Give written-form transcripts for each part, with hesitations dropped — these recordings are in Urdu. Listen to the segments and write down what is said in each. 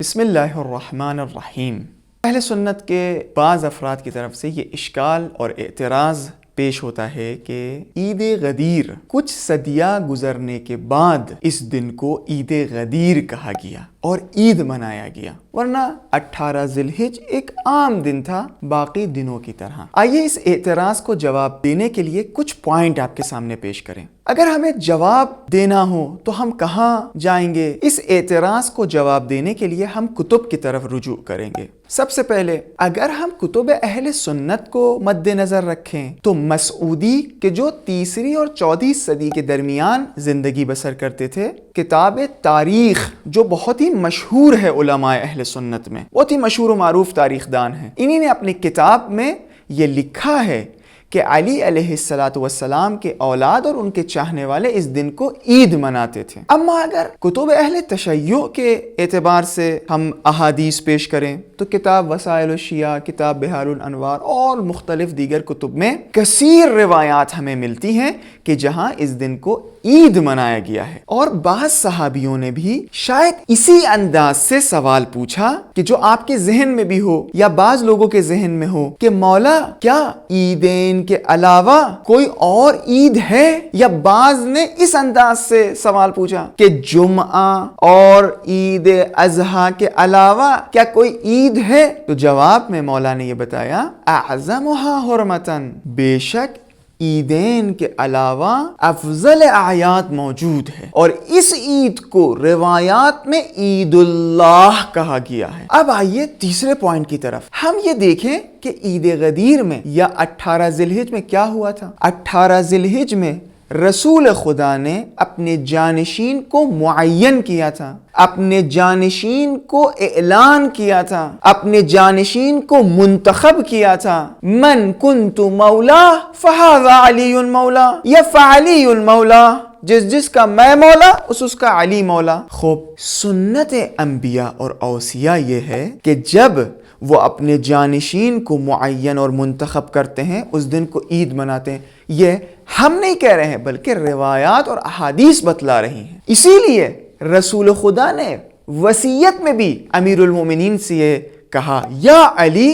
بسم اللہ الرحمن الرحیم۔ اہل سنت کے بعض افراد کی طرف سے یہ اشکال اور اعتراض پیش ہوتا ہے کہ عید غدیر کچھ صدیاں گزرنے کے بعد اس دن کو عید غدیر کہا گیا اور عید منایا گیا، ورنہ 18 ذی الحجہ ایک عام دن تھا باقی دنوں کی طرح۔ آئیے اس اعتراض کو جواب دینے کے لیے کچھ پوائنٹ آپ کے سامنے پیش کریں۔ اگر ہمیں جواب دینا ہو تو ہم کہاں جائیں گے؟ اس اعتراض کو جواب دینے کے لیے ہم کتب کی طرف رجوع کریں گے۔ سب سے پہلے اگر ہم کتب اہل سنت کو مد نظر رکھیں تو مسعودی کے جو 3 اور 14 صدی کے درمیان زندگی بسر کرتے تھے، کتاب تاریخ جو بہت ہی مشہور ہے علماء اہل سنت میں، بہت ہی مشہور و معروف تاریخ دان ہیں، انہی نے اپنی کتاب میں یہ لکھا ہے کہ علی علیہ السلام کے اولاد اور ان کے چاہنے والے اس دن کو عید مناتے تھے۔ اما اگر کتب اہل تشیع کے اعتبار سے ہم احادیث پیش کریں تو کتاب وسائل الشیعہ، کتاب بحار الانوار اور مختلف دیگر کتب میں کثیر روایات ہمیں ملتی ہیں کہ جہاں اس دن کو عید منایا گیا ہے، اور بعض صحابیوں نے بھی شاید اسی انداز سے سوال پوچھا کہ جو آپ کے ذہن میں بھی ہو یا بعض لوگوں کے ذہن میں ہو کہ مولا کیا عیدین کے علاوہ کوئی اور عید ہے؟ یا بعض نے اس انداز سے سوال پوچھا کہ جمعہ اور عید اضحیٰ کے علاوہ کیا کوئی عید ہے؟ تو جواب میں مولا نے یہ بتایا اعظمها حرمتاً، بے شک عیدین کے علاوہ افضل اعیاد موجود ہے، اور اس عید کو روایات میں عید اللہ کہا گیا ہے۔ اب آئیے تیسرے پوائنٹ کی طرف، ہم یہ دیکھیں کہ عید غدیر میں یا 18 ذی الحجہ میں کیا ہوا تھا۔ 18 ذی الحجہ میں رسول خدا نے اپنے جانشین کو معین کیا تھا، اپنے جانشین کو اعلان کیا تھا، اپنے جانشین کو منتخب کیا تھا۔ من کنت مولا فہذا علی مولا یا فعلی مولا، جس کا میں مولا اس کا علی مولا۔ خوب، سنت انبیاء اور اوصیاء یہ ہے کہ جب وہ اپنے جانشین کو معین اور منتخب کرتے ہیں اس دن کو عید مناتے ہیں۔ یہ ہم نہیں کہہ رہے ہیں بلکہ روایات اور احادیث بتلا رہی ہیں۔ اسی لیے رسول خدا نے وصیت میں بھی امیر المومنین سے یہ کہا یا علی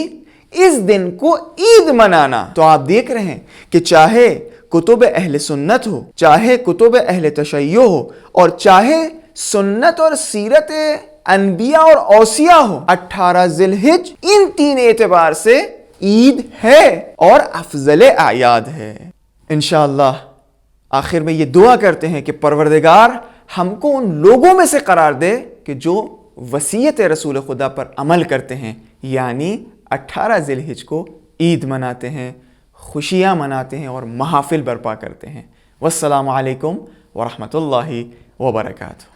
اس دن کو عید منانا۔ تو آپ دیکھ رہے ہیں کہ چاہے کتب اہل سنت ہو، چاہے کتب اہل تشیع ہو، اور چاہے سنت اور سیرت انبیاء اور اوصیاء ہو، 18 ذی الحجہ ان 3 اعتبار سے عید ہے اور افضل اعیاد ہے۔ انشاءاللہ آخر میں یہ دعا کرتے ہیں کہ پروردگار ہم کو ان لوگوں میں سے قرار دے کہ جو وصیت رسول خدا پر عمل کرتے ہیں، یعنی 18 ذی الحجہ کو عید مناتے ہیں، خوشیاں مناتے ہیں اور محافل برپا کرتے ہیں۔ والسلام علیکم ورحمۃ اللہ وبرکاتہ۔